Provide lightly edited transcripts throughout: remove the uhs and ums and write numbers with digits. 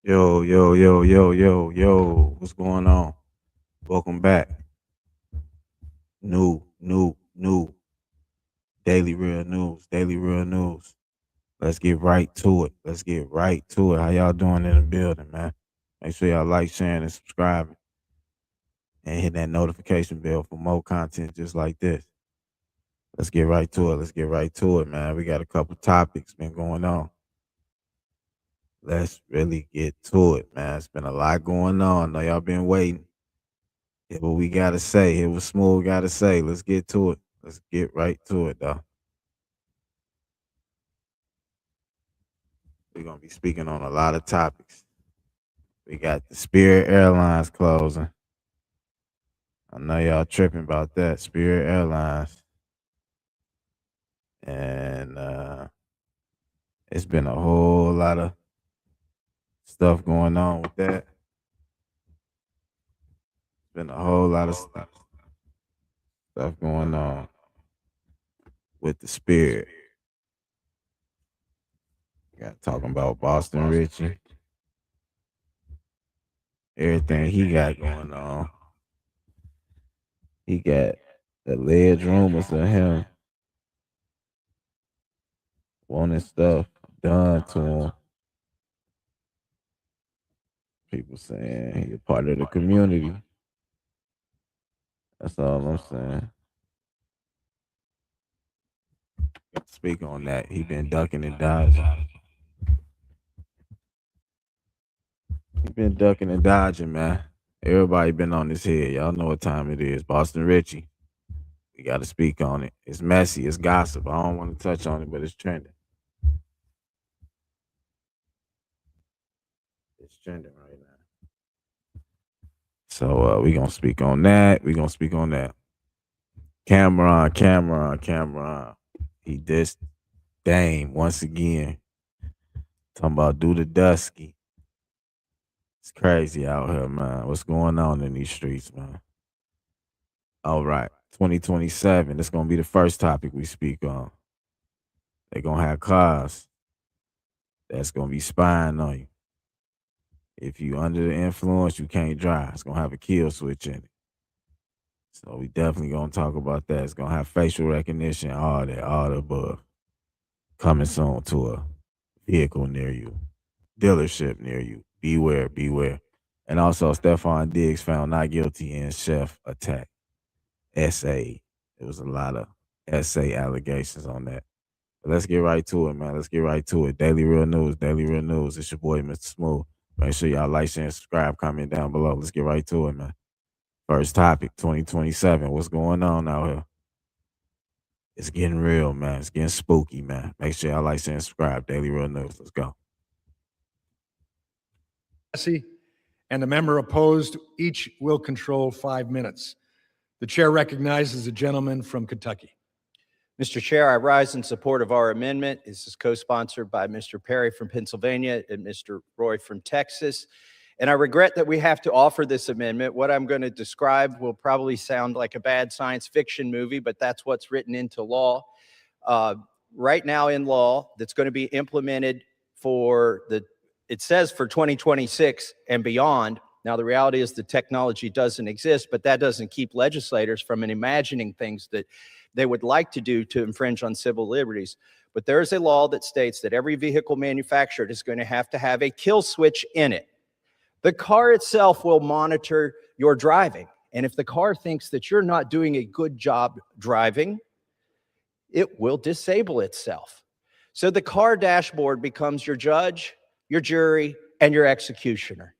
Yo, yo, yo, yo, yo, yo. What's going on? Welcome back. New. Daily Real News. Daily Real News. Let's get right to it. Let's get right to it. How y'all doing in the building, man? Make sure y'all like, sharing, and subscribing. And hit that notification bell for more content just like this. Let's get right to it. Let's get right to it, man. We got a couple topics been going on. Let's really get to it, man. It's been a lot going on. I know y'all been waiting. Hear what we gotta say. Hear what Smooth gotta say. Let's get to it. Let's get right to it, though. We're gonna be speaking on a lot of topics. We got the Spirit Airlines closing. I know y'all tripping about that. Spirit Airlines. And it's been a whole lot of stuff going on with that. Been a whole lot of stuff going on with the Spirit. Got talking about Boston Richie. Everything he got going on. He got alleged rumors of him wanting stuff done to him. People saying he a part of the community. That's all I'm saying. Speak on that. He been ducking and dodging. He been ducking and dodging, man. Everybody been on his head. Y'all know what time it is. Boston Richie. We got to speak on it. It's messy. It's gossip. I don't want to touch on it, but it's trending. It's trending right now. So we gonna speak on that. We gonna speak on that. Cameron. He dissed Dame once again. Talking about do the dusky. It's crazy out here, man. What's going on in these streets, man? All right. 2027. That's gonna be the first topic we speak on. They're gonna have cars that's gonna be spying on you. If you under the influence, you can't drive. It's gonna have a kill switch in it. So we definitely gonna talk about that. It's gonna have facial recognition, all that, all the above. Coming soon to a vehicle near you, dealership near you. Beware, beware. And also, Stephon Diggs found not guilty in chef attack. SA. There was a lot of SA allegations on that. But let's get right to it, man. Let's get right to it. Daily Real News, Daily Real News. It's your boy, Mr. Smooth. Make sure y'all like, share, and subscribe. Comment down below. Let's get right to it, man. First topic, 2027. What's going on out here? It's getting real, man. It's getting spooky, man. Make sure y'all like, share, and subscribe. Daily Real News. Let's go. And the member opposed, each will control 5 minutes. The chair recognizes the gentleman from Kentucky. Mr. Chair, I rise in support of our amendment. This is co-sponsored by Mr. Perry from Pennsylvania and Mr. Roy from Texas. And I regret that we have to offer this amendment. What I'm going to describe will probably sound like a bad science fiction movie, but that's what's written into law. Right now in law, that's going to be implemented it says for 2026 and beyond. Now, the reality is the technology doesn't exist, but that doesn't keep legislators from imagining things that they would like to do to infringe on civil liberties. But there is a law that states that every vehicle manufactured is going to have a kill switch in it. The car itself will monitor your driving. And if the car thinks that you're not doing a good job driving, it will disable itself. So the car dashboard becomes your judge, your jury, and your executioner.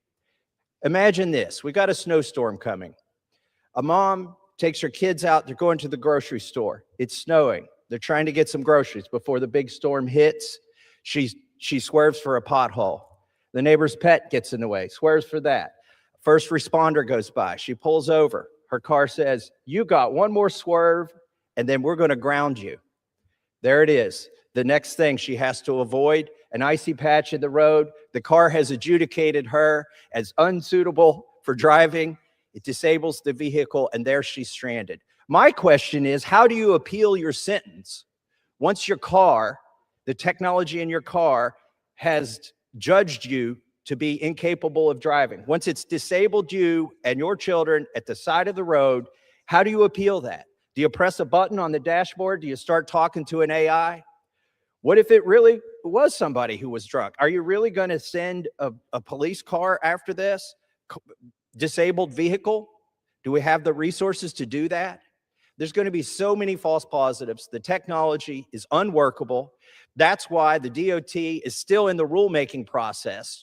Imagine this. We got a snowstorm coming. A mom takes her kids out. They're going to the grocery store. It's snowing. They're trying to get some groceries before the big storm hits. She swerves for a pothole. The neighbor's pet gets in the way, swerves for that. First responder goes by. She pulls over. Her car says, "You got one more swerve, and then we're going to ground you." There it is. The next thing she has to avoid, an icy patch in the road. The car has adjudicated her as unsuitable for driving. It disables the vehicle, and there she's stranded. My question is, how do you appeal your sentence once your car, the technology in your car, has judged you to be incapable of driving. Once it's disabled you and your children at the side of the road, how do you appeal that? Do you press a button on the dashboard? Do you start talking to an AI? What if it really was somebody who was drunk? Are you really going to send a police car after this? Disabled vehicle? Do we have the resources to do that? There's going to be so many false positives. The technology is unworkable. That's why the DOT is still in the rulemaking process,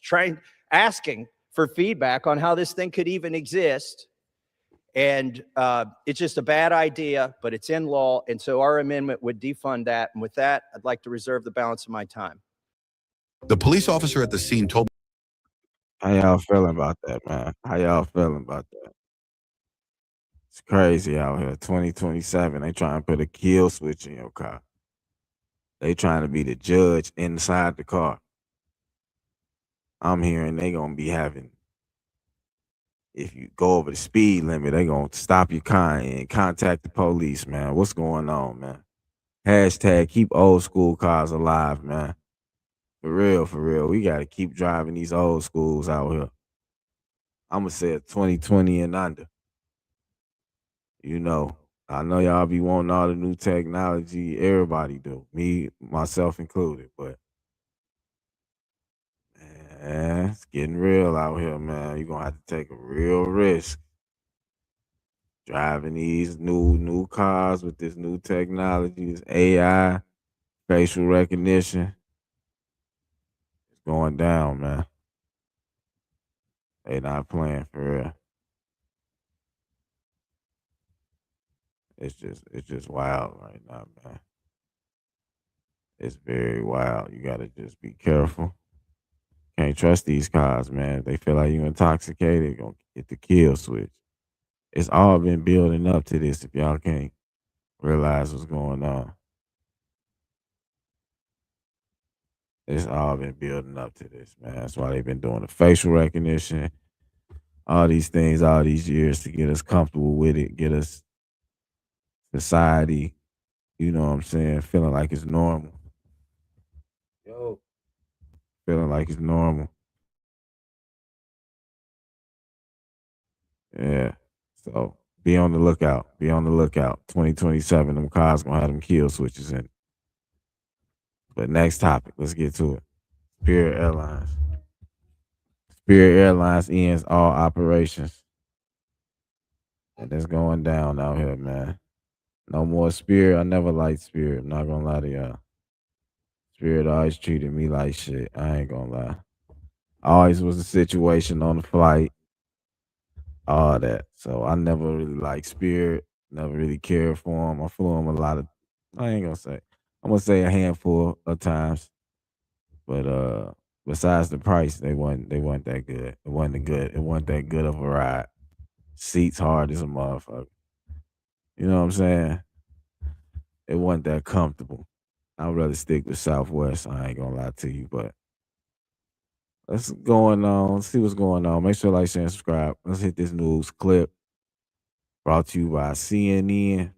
asking for feedback on how this thing could even exist. And it's just a bad idea, but it's in law. And so our amendment would defund that. And with that, I'd like to reserve the balance of my time. The police officer at the scene told How y'all feeling about that, man? How y'all feeling about that? It's crazy out here. 2027, they trying to put a kill switch in your car. They trying to be the judge inside the car. I'm hearing they gonna be having, if you go over the speed limit, they gonna stop your car and contact the police, man. What's going on, man? Hashtag keep old school cars alive, man. For real. We gotta keep driving these old schools out here. I'ma say 2020 and under. You know, I know y'all be wanting all the new technology. Everybody do. Me, myself included. But, man, it's getting real out here, man. You're going to have to take a real risk. Driving these new cars with this new technology, this AI, facial recognition. It's going down, man. They not playing for real. It's just wild right now, man. It's very wild. You gotta just be careful. Can't trust these cars, man. If they feel like you intoxicated, they're gonna get the kill switch. It's all been building up to this if y'all can't realize what's going on. It's all been building up to this, man. That's why they've been doing the facial recognition, all these things, all these years to get us comfortable with it, get us society, you know what I'm saying, feeling like it's normal. Feeling like it's normal. Yeah. So be on the lookout. 2027, them cars gonna have them kill switches in. But next topic, let's get to it. Spirit Airlines. Spirit Airlines ends all operations. And it's going down out here, man. No more Spirit. I never liked Spirit. I'm not gonna lie to y'all. Spirit always treated me like shit. I ain't gonna lie. Always was a situation on the flight. All that. So I never really liked Spirit. Never really cared for them. I flew them a lot of, I ain't gonna say, I'm gonna say a handful of times. But besides the price, they wasn't that good. It wasn't that good of a ride. Seats hard as a motherfucker. You know what I'm saying? It wasn't that comfortable. I'd rather stick with Southwest. I ain't gonna lie to you, but let's going on. Let's see what's going on. Make sure to like, share, and subscribe. Let's hit this news clip. Brought to you by CNN.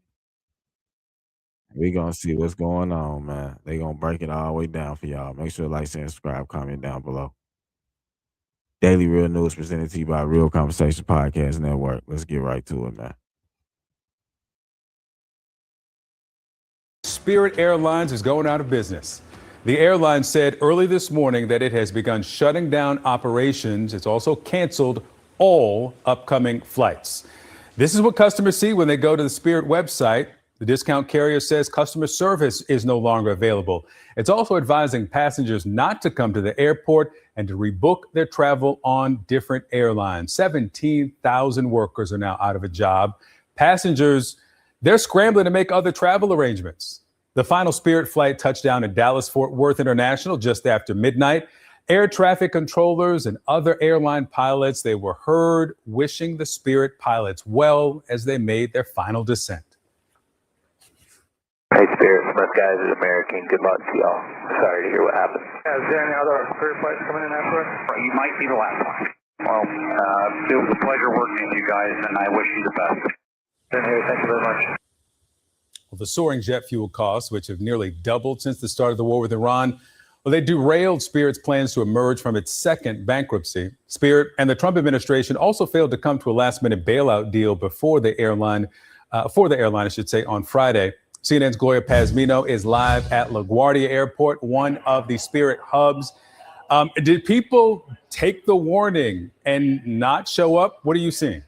We gonna see what's going on, man. They gonna break it all the way down for y'all. Make sure to like, share, and subscribe. Comment down below. Daily Real News presented to you by Real Conversation Podcast Network. Let's get right to it, man. Spirit Airlines is going out of business. The airline said early this morning that it has begun shutting down operations. It's also canceled all upcoming flights. This is what customers see when they go to the Spirit website. The discount carrier says customer service is no longer available. It's also advising passengers not to come to the airport and to rebook their travel on different airlines. 17,000 workers are now out of a job. Passengers, they're scrambling to make other travel arrangements. The final Spirit flight touched down at Dallas-Fort Worth International just after midnight. Air traffic controllers and other airline pilots, they were heard wishing the Spirit pilots well as they made their final descent. Hey, Spirit, Smith guys, is American. Good luck to y'all. Sorry to hear what happened. Is there any other Spirit flights coming in after us? You might be the last one. Well, it was a pleasure working with you guys, and I wish you the best. Thank you very much. Well, the soaring jet fuel costs, which have nearly doubled since the start of the war with Iran, Well, they derailed Spirit's plans to emerge from its second bankruptcy. Spirit and the Trump administration also failed to come to a last-minute bailout deal before the airline, I should say, on Friday. CNN's Gloria Pazmino is live at LaGuardia Airport, one of the Spirit hubs. Did people take the warning and not show up? What are you seeing?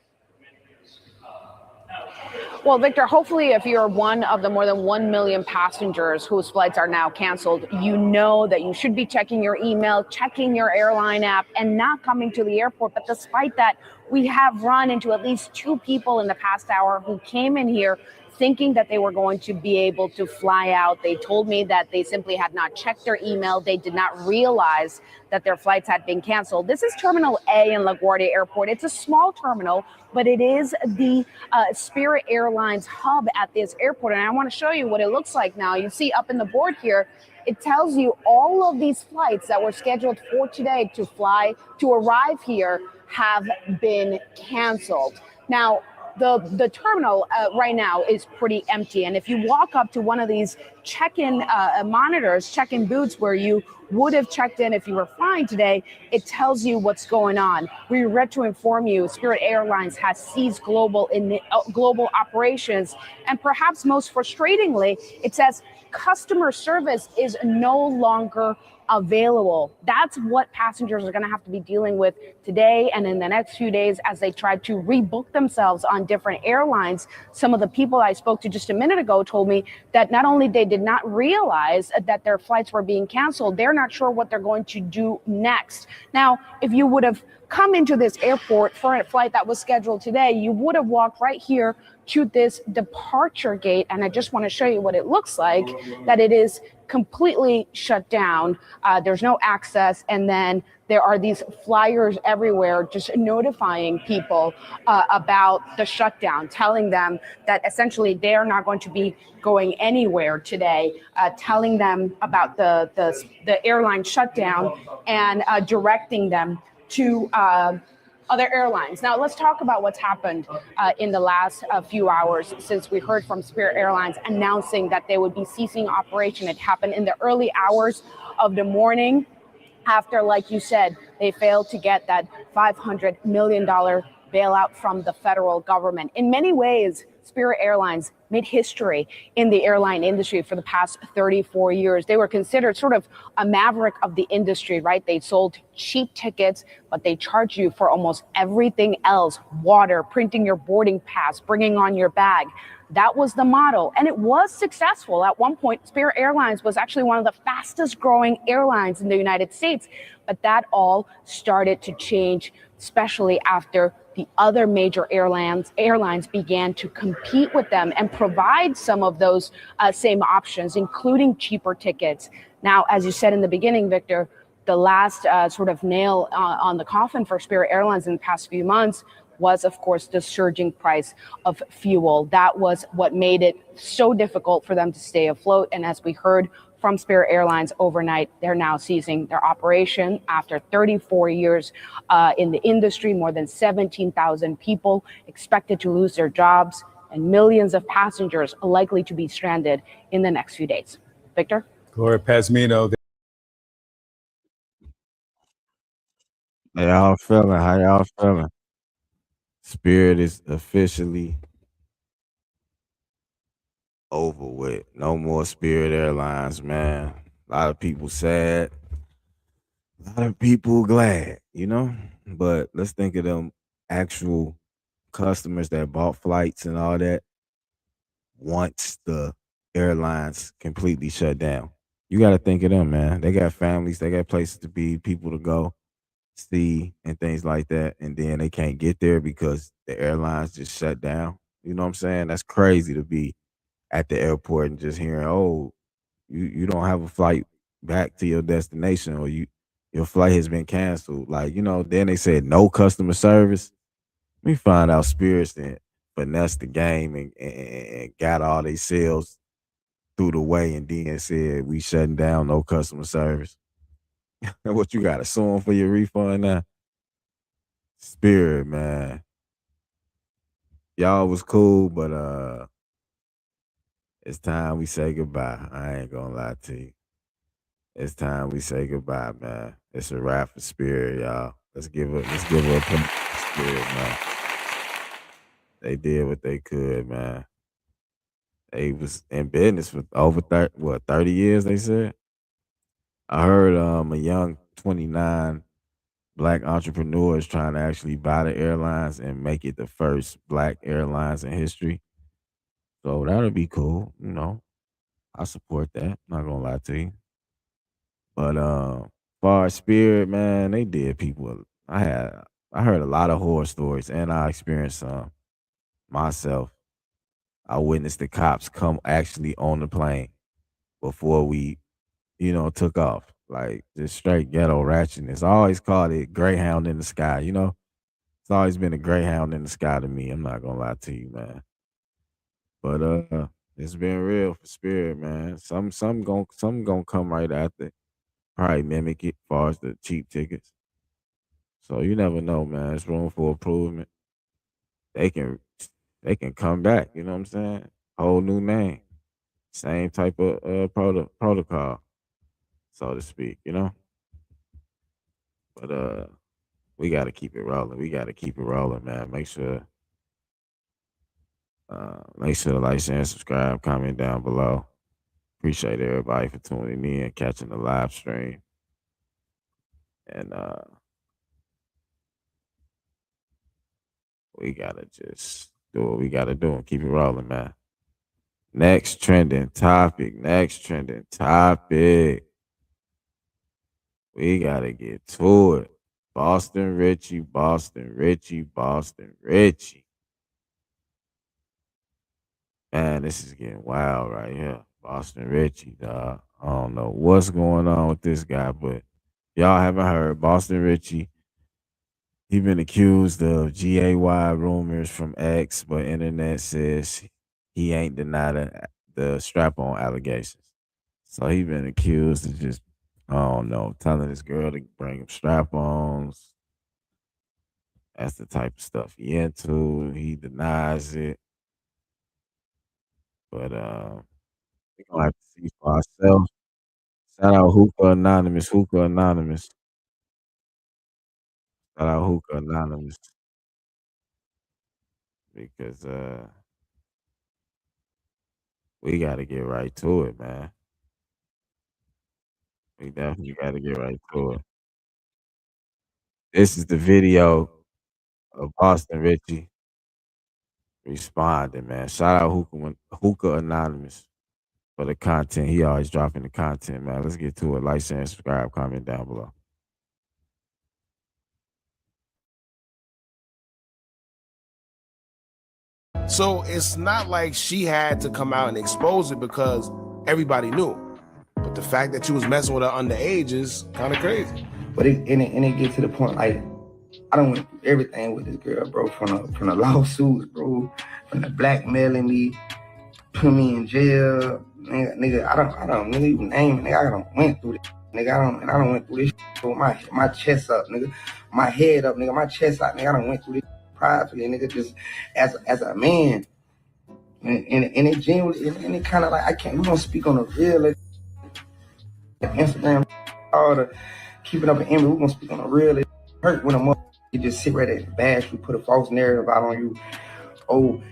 Well, Victor, hopefully if you're one of the more than 1 million passengers whose flights are now canceled, you know that you should be checking your email, checking your airline app, and not coming to the airport. But despite that, we have run into at least 2 people in the past hour who came in here thinking that they were going to be able to fly out. They told me that they simply had not checked their email. They did not realize that their flights had been canceled. This is Terminal A in LaGuardia Airport. It's a small terminal, but it is the Spirit Airlines hub at this airport. And I want to show you what it looks like now. You see up in the board here, it tells you all of these flights that were scheduled for today to arrive here have been canceled. Now, the terminal right now is pretty empty. And if you walk up to one of these check-in monitors, check-in booths where you would have checked in if you were flying today, it tells you what's going on. We regret to inform you, Spirit Airlines has ceased global operations. And perhaps most frustratingly, it says customer service is no longer available. That's what passengers are going to have to be dealing with today and in the next few days as they try to rebook themselves on different airlines. Some of the people I spoke to just a minute ago told me that not only they did not realize that their flights were being canceled, they're not sure what they're going to do next. Now, if you would have come into this airport for a flight that was scheduled today, you would have walked right here to this departure gate. And I just want to show you what it looks like, that it is completely shut down. There's no access. And then there are these flyers everywhere just notifying people about the shutdown, telling them that essentially they are not going to be going anywhere today, telling them about the airline shutdown and directing them to other airlines. Now, let's talk about what's happened in the last few hours since we heard from Spirit Airlines announcing that they would be ceasing operation. It happened in the early hours of the morning after, like you said, they failed to get that $500 million bailout from the federal government. In many ways, Spirit Airlines made history in the airline industry for the past 34 years. They were considered sort of a maverick of the industry, right? They sold cheap tickets, but they charged you for almost everything else: water, printing your boarding pass, bringing on your bag. That was the model, and it was successful. At one point, Spirit Airlines was actually one of the fastest growing airlines in the United States, but that all started to change, especially after the other major airlines began to compete with them and provide some of those same options, including cheaper tickets. Now, as you said in the beginning, Victor, the last sort of nail on the coffin for Spirit Airlines in the past few months was, of course, the surging price of fuel. That was what made it so difficult for them to stay afloat. And as we heard from Spirit Airlines overnight, they're now ceasing their operation after 34 years in the industry. More than 17,000 people expected to lose their jobs, and millions of passengers are likely to be stranded in the next few days. Victor? Gloria Pazmino. How y'all feeling? How y'all feeling? Spirit is officially over with. No more Spirit Airlines, man. A lot of people sad. A lot of people glad, you know? But let's think of them actual customers that bought flights and all that once the airlines completely shut down. You got to think of them, man. They got families, they got places to be, people to go see, and things like that. And then they can't get there because the airlines just shut down. You know what I'm saying? That's crazy to be at the airport and just hearing, oh, you don't have a flight back to your destination, or your flight has been canceled. Like, you know, then they said no customer service. We find out Spirits and finessed the game and got all their sales through the way, and then said we shutting down, no customer service. What, you got to sue them for your refund now? Spirit, man. Y'all was cool, but it's time we say goodbye. I ain't gonna lie to you. It's time we say goodbye, man. It's a wrap for Spirit, y'all. Let's give her a pump for Spirit, man. They did what they could, man. They was in business for over 30 years, they said. I heard a young 29 Black entrepreneur is trying to actually buy the airlines and make it the first Black airlines in history. So that'll be cool, you know. I support that. Not gonna lie to you. But far as Spirit, man, they did people. I heard a lot of horror stories, and I experienced some myself. I witnessed the cops come actually on the plane before we, took off. Like just straight ghetto ratchetness. I always called it Greyhound in the sky. It's always been a Greyhound in the sky to me. I'm not gonna lie to you, man. But it's been real for Spirit, man. Some gonna come right after. Probably mimic it as far as the cheap tickets. So you never know, man. It's room for improvement. They can come back, you know what I'm saying? Whole new name. Same type of protocol, so to speak, But we gotta keep it rolling. We gotta keep it rolling, man. Make sure to like, share, and subscribe, comment down below. Appreciate everybody for tuning in, catching the live stream. And we gotta just do what we gotta do and keep it rolling, man. Next trending topic. We gotta get to it. Boston Richey. Man, this is getting wild right here. Boston Richey, dog. I don't know what's going on with this guy, but y'all haven't heard. Boston Richey, he been accused of GAY rumors from X, but internet says he ain't denied the strap-on allegations. So he been accused of just, I don't know, telling this girl to bring him strap-ons. That's the type of stuff he into. He denies it. But we're gonna have to see for ourselves. Shout out Hookah Anonymous. Because we gotta get right to it, man. We definitely gotta get right to it. This is the video of Boston Richey responding, man. Shout out Hookah Anonymous for the content. He always dropping the content, man. Let's get to it. Like, share, and subscribe, comment down below. So it's not like she had to come out and expose it because everybody knew. But the fact that you was messing with her underage is kind of crazy. But it get to the point, like, I done went through everything with this girl, bro, from the lawsuits, bro, from the blackmailing me, put me in jail, nigga, I don't even name it, nigga, I done went through this, nigga, I done went through this with my chest up, nigga, my head up, nigga, my chest out, nigga, I done went through this privately, nigga, just as a man, and it genuinely, and it kind of like, we gonna speak on the real, Instagram, all the keeping up an image, we gonna speak on the real, hurt when a mother you just sit right there and bash you, put a false narrative out on you,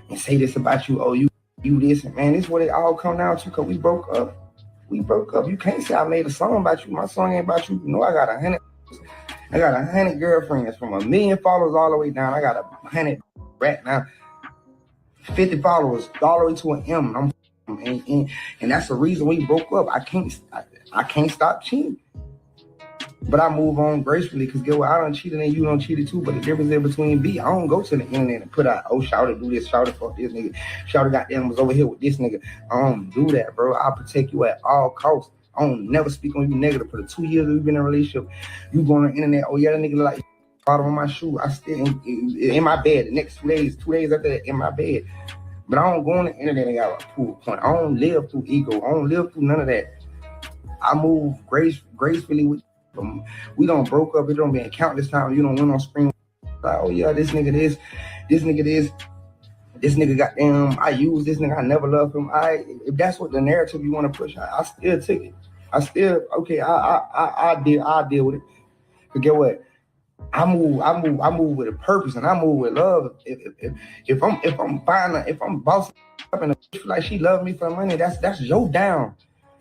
and say this about you, you this, and man, this is what it all come down to, because we broke up. You can't say I made a song about you. My song ain't about you. You know I got 100 girlfriends, from 1 million followers all the way down. I got 100 right now, 50 followers all the way to an M. And that's the reason we broke up. I can't stop cheating. But I move on gracefully, because get what, I done cheated and you done cheated too. But the difference in between B, I don't go to the internet and put out, Shawty do this, Shawty fuck this nigga, Shawty goddamn was over here with this nigga. I don't do that, bro. I protect you at all costs. I don't never speak on you negative. For the 2 years we've been in a relationship, you go on the internet, that nigga like bottom of my shoe. I still in my bed the next 2 days after that, in my bed. But I don't go on the internet and got a proof point. I don't live through ego. I don't live through none of that. I move gracefully with. We don't broke up. It don't been countless times. You don't went on screen like, this nigga this, this nigga goddamn, I use this nigga, I never loved him. If that's what the narrative you want to push, I still took it. I still okay. I deal with it. But get what? I move with a purpose, and I move with love. If I'm bossing up and a bitch like she love me for money, that's your down.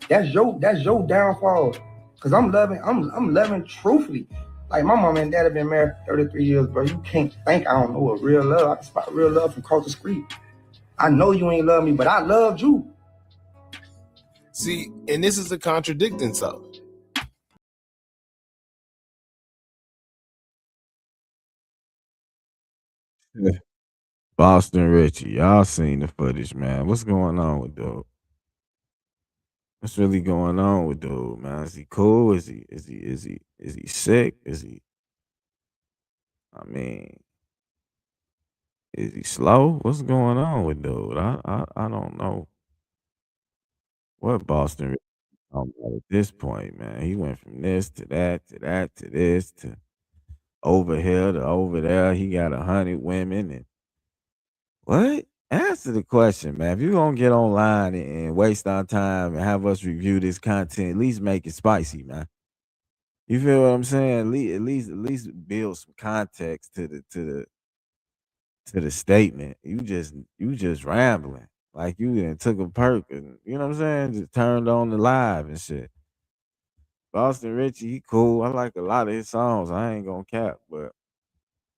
That's your downfall. Cause I'm loving truthfully. Like my mom and dad have been married 33 years, bro. You can't think I don't know what real love. I can spot real love from across the street. I know you ain't love me, but I loved you. See, and this is a contradicting self. Boston Richie, y'all seen the footage, man. What's going on with dude? What's really going on with dude, man? Is he cool? Is he sick? I mean, is he slow? What's going on with dude? I don't know what Boston Richie talking about at this point, man. He went from this to that to that to this to over here to over there. He got 100 women and what? Answer the question, man. If you're gonna get online and waste our time and have us review this content, at least make it spicy, man. You feel what I'm saying? At least build some context to the statement. You just rambling. Like you done took a perk and you know what I'm saying? Just turned on the live and shit. Boston Richie, he cool. I like a lot of his songs. I ain't gonna cap, but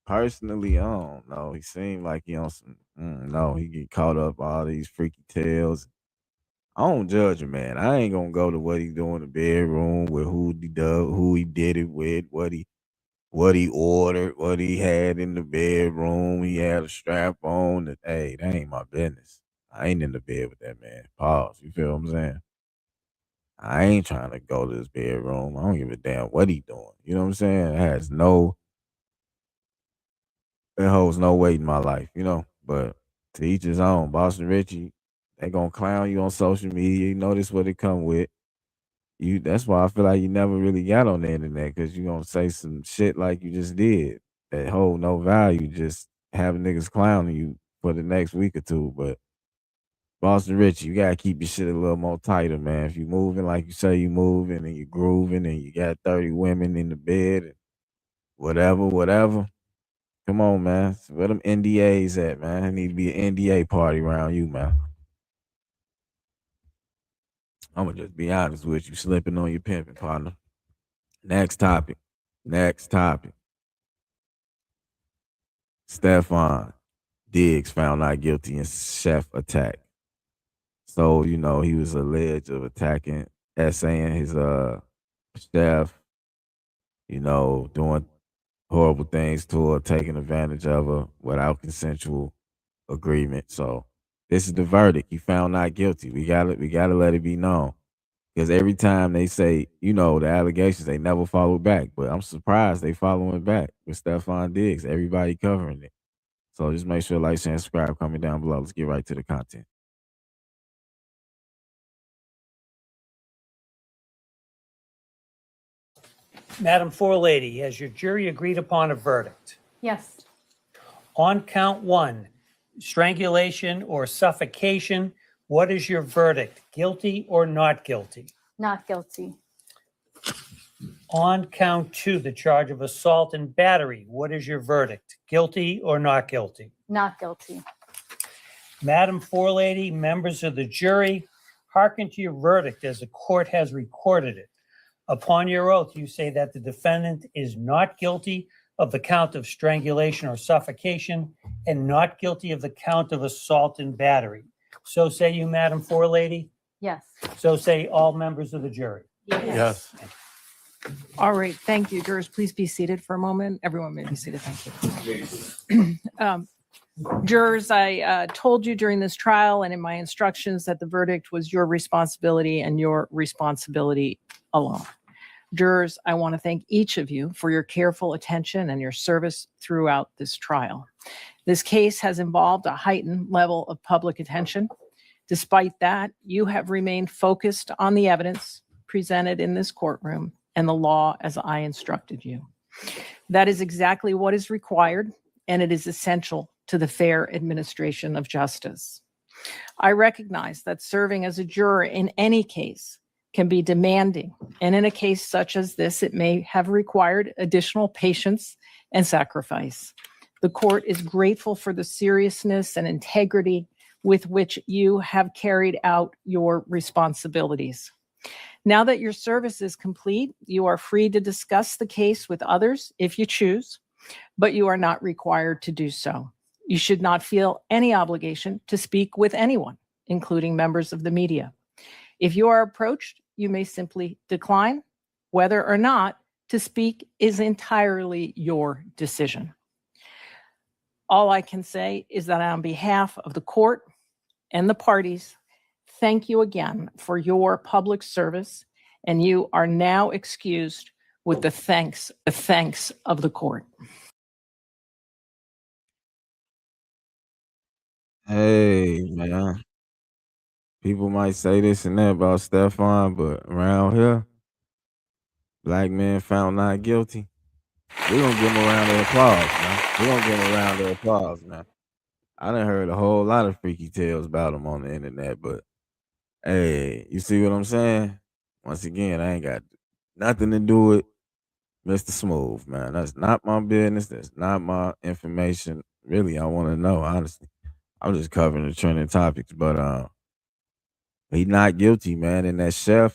personally, I don't know. He seemed like he on some. No, he get caught up all these freaky tales. I don't judge him, man. I ain't gonna go to what he do in the bedroom with who he did it with, what he ordered, what he had in the bedroom. He had a strap on. Hey, that ain't my business. I ain't in the bed with that man. Pause. You feel what I'm saying? I ain't trying to go to his bedroom. I don't give a damn what he doing. You know what I'm saying? It holds no weight in my life, you know. But to each his own. Boston Richie, they gonna clown you on social media. You know this what it come with. That's why I feel like you never really got on the internet because you gonna say some shit like you just did that hold no value. Just having niggas clowning you for the next week or two. But Boston Richie, you gotta keep your shit a little more tighter, man. If you moving like you say you moving and you grooving and you got 30 women in the bed and whatever. Come on, man. Where them NDAs at, man? There need to be an NDA party around you, man. I'm gonna just be honest with you, slipping on your pimping, partner. Next topic. Stephon Diggs found not guilty in chef attack. So, you know, he was alleged of attacking, essaying his chef, you know, doing horrible things to her, taking advantage of her without consensual agreement. So this is the verdict. He found not guilty. We gotta let it be known. Because every time they say, you know, the allegations, they never follow back. But I'm surprised they following back with Stephon Diggs. Everybody covering it. So just make sure like, share, and subscribe. Comment down below. Let's get right to the content. Madam Forelady, has your jury agreed upon a verdict? Yes. On count one, strangulation or suffocation, what is your verdict? Guilty or not guilty? Not guilty. On count two, the charge of assault and battery, what is your verdict? Guilty or not guilty? Not guilty. Madam Forelady, members of the jury, hearken to your verdict as the court has recorded it. Upon your oath, you say that the defendant is not guilty of the count of strangulation or suffocation and not guilty of the count of assault and battery. So say you, Madam Forelady? Yes. So say all members of the jury. Yes. All right, thank you. Jurors, please be seated for a moment. Everyone may be seated, thank you. Jurors, I told you during this trial and in my instructions that the verdict was your responsibility and your responsibility alone. Jurors, I want to thank each of you for your careful attention and your service throughout this trial. This case has involved a heightened level of public attention. Despite that, you have remained focused on the evidence presented in this courtroom and the law as I instructed you. That is exactly what is required, and it is essential to the fair administration of justice. I recognize that serving as a juror in any case can be demanding, and in a case such as this, it may have required additional patience and sacrifice. The court is grateful for the seriousness and integrity with which you have carried out your responsibilities. Now that your service is complete, you are free to discuss the case with others if you choose, but you are not required to do so. You should not feel any obligation to speak with anyone, including members of the media. If you are approached, you may simply decline. Whether or not to speak is entirely your decision. All I can say is that on behalf of the court and the parties, thank you again for your public service, and you are now excused with the thanks of the court. Hey, man. People might say this and that about Stephon, but around here, black men found not guilty. We're gonna give him a round of applause, man. We're gonna give him a round of applause, man. I done heard a whole lot of freaky tales about him on the internet, but hey, you see what I'm saying? Once again, I ain't got nothing to do with Mr. Smooth, man. That's not my business. That's not my information. Really, I want to know, honestly. I'm just covering the trending topics, but he not guilty, man. And that chef,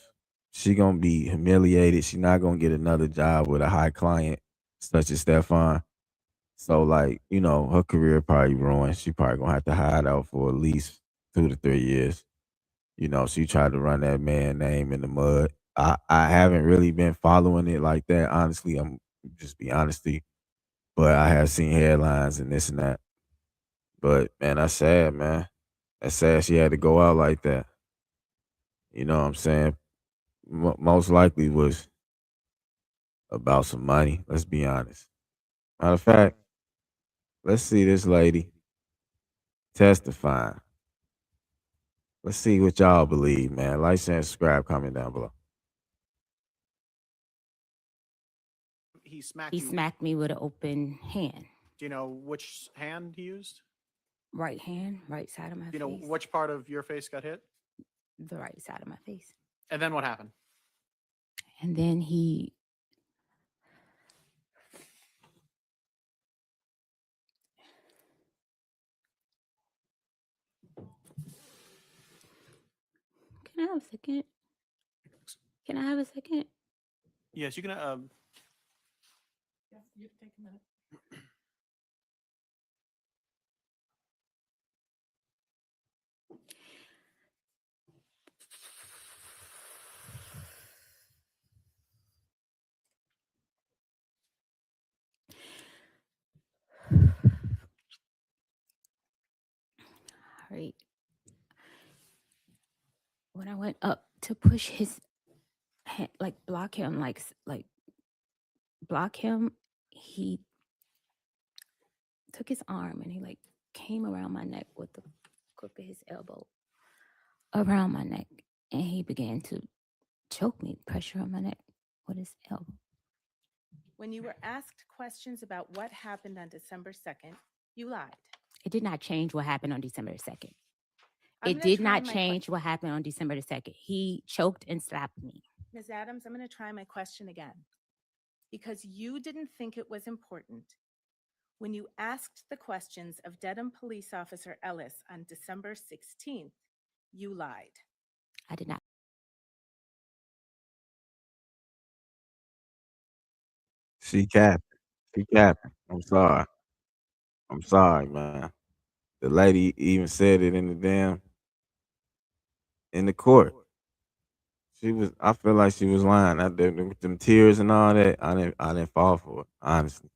she gonna be humiliated. She not gonna get another job with a high client such as Stephon. So, like, you know, her career probably ruined. She probably gonna have to hide out for at least 2 to 3 years. You know, she tried to run that man name in the mud. I haven't really been following it like that, honestly. I'm just be honest with you. But I have seen headlines and this and that. But man, that's sad, man. That's sad she had to go out like that. You know what I'm saying? Most likely was about some money. Let's be honest. Matter of fact, let's see this lady testifying. Let's see what y'all believe, man. Like, share, and subscribe, comment down below. He smacked He you. smacked me with an open hand. Do you know which hand he used? Right hand, right side of my Do you know face. which part of your face got hit? The right side of my face. And then what happened? And then he Can I have a second? Can I have a second? Yes, you can. You can take a minute. Right. When I went up to push his hand, like block him, like block him, he took his arm and he like came around my neck with the crook of his elbow around my neck, and he began to choke me, pressure on my neck with his elbow. When you were asked questions about what happened on December 2nd, you lied. It did not change what happened on December 2nd. I'm It gonna did try not my change what happened on December the 2nd. He choked and slapped me. Ms. Adams, I'm going to try my question again. Because you didn't think it was important. When you asked the questions of Dedham Police Officer Ellis on December 16th, you lied. I did not. She capping. She capping. I'm sorry. I'm sorry, man. The lady even said it in the court. I feel like she was lying. With them tears and all that, I didn't fall for it, honestly.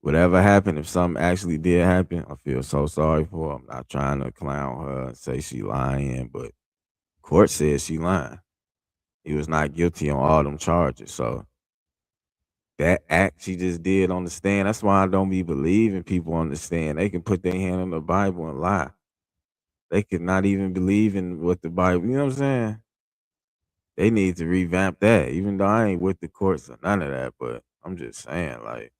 Whatever happened, if something actually did happen, I feel so sorry for her. I'm not trying to clown her and say she lying, but court said she lying. He was not guilty on all them charges. So that act she just did on the stand, that's why I don't be believing people on the stand. They can put their hand on the Bible and lie. They could not even believe in what the Bible, you know what I'm saying? They need to revamp that, even though I ain't with the courts or none of that, but I'm just saying, like,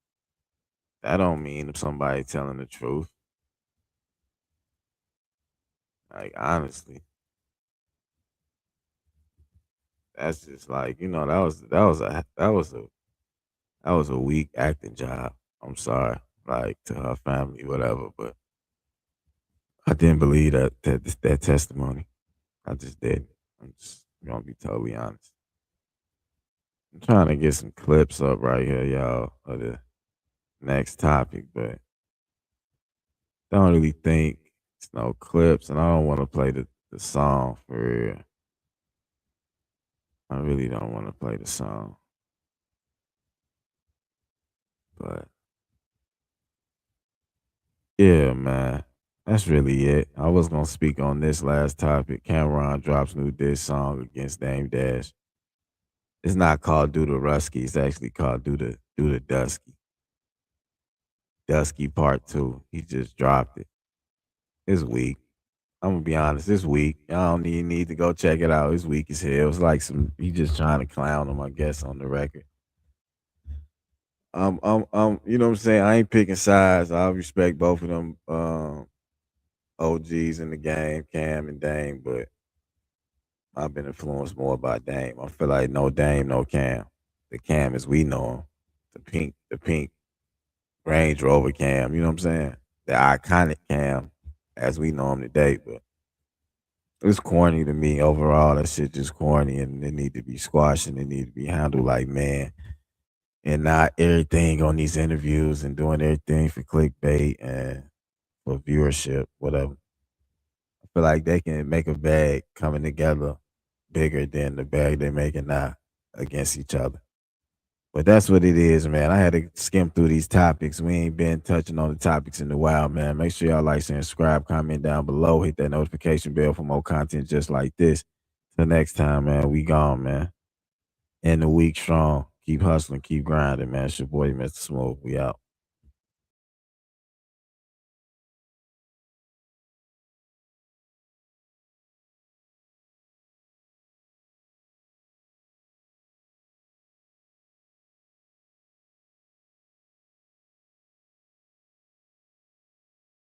that don't mean if somebody telling the truth. Like, honestly. that's just like, you know, that was a weak acting job. I'm sorry, like to her family, whatever, but I didn't believe that testimony. I just didn't. I'm just gonna be totally honest. I'm trying to get some clips up right here, y'all, of the next topic, but don't really think it's no clips, and I don't want to play the song for real. I really don't want to play the song, but yeah, man, that's really it. I was gonna speak on this last topic. Cameron drops new diss song against Dame Dash. It's not called Do the Rusky. It's actually called Do the Dusky. Dusky Part 2. He just dropped it. It's weak. I'm gonna be honest. It's weak. Y'all don't even need to go check it out. It's weak as hell. It's like he just trying to clown him, I guess, on the record. You know what I'm saying? I ain't picking sides. I respect both of them OGs in the game, Cam and Dame, but I've been influenced more by Dame. I feel like no Dame, no Cam. The Cam as we know him, the pink Range Rover Cam. You know what I'm saying? The iconic Cam as we know him today. But it's corny to me overall. That shit just corny, and it need to be squashed and it need to be handled like man, and not everything on these interviews and doing everything for clickbait and for viewership, whatever. I feel like they can make a bag coming together bigger than the bag they're making now against each other. But that's what it is, man. I had to skim through these topics. We ain't been touching on the topics in a while, man. Make sure y'all like, share, and subscribe, comment down below. Hit that notification bell for more content just like this. Till next time, man, we gone, man. End the week strong. Keep hustling, keep grinding, man. It's your boy, Mr. Smooth. We out.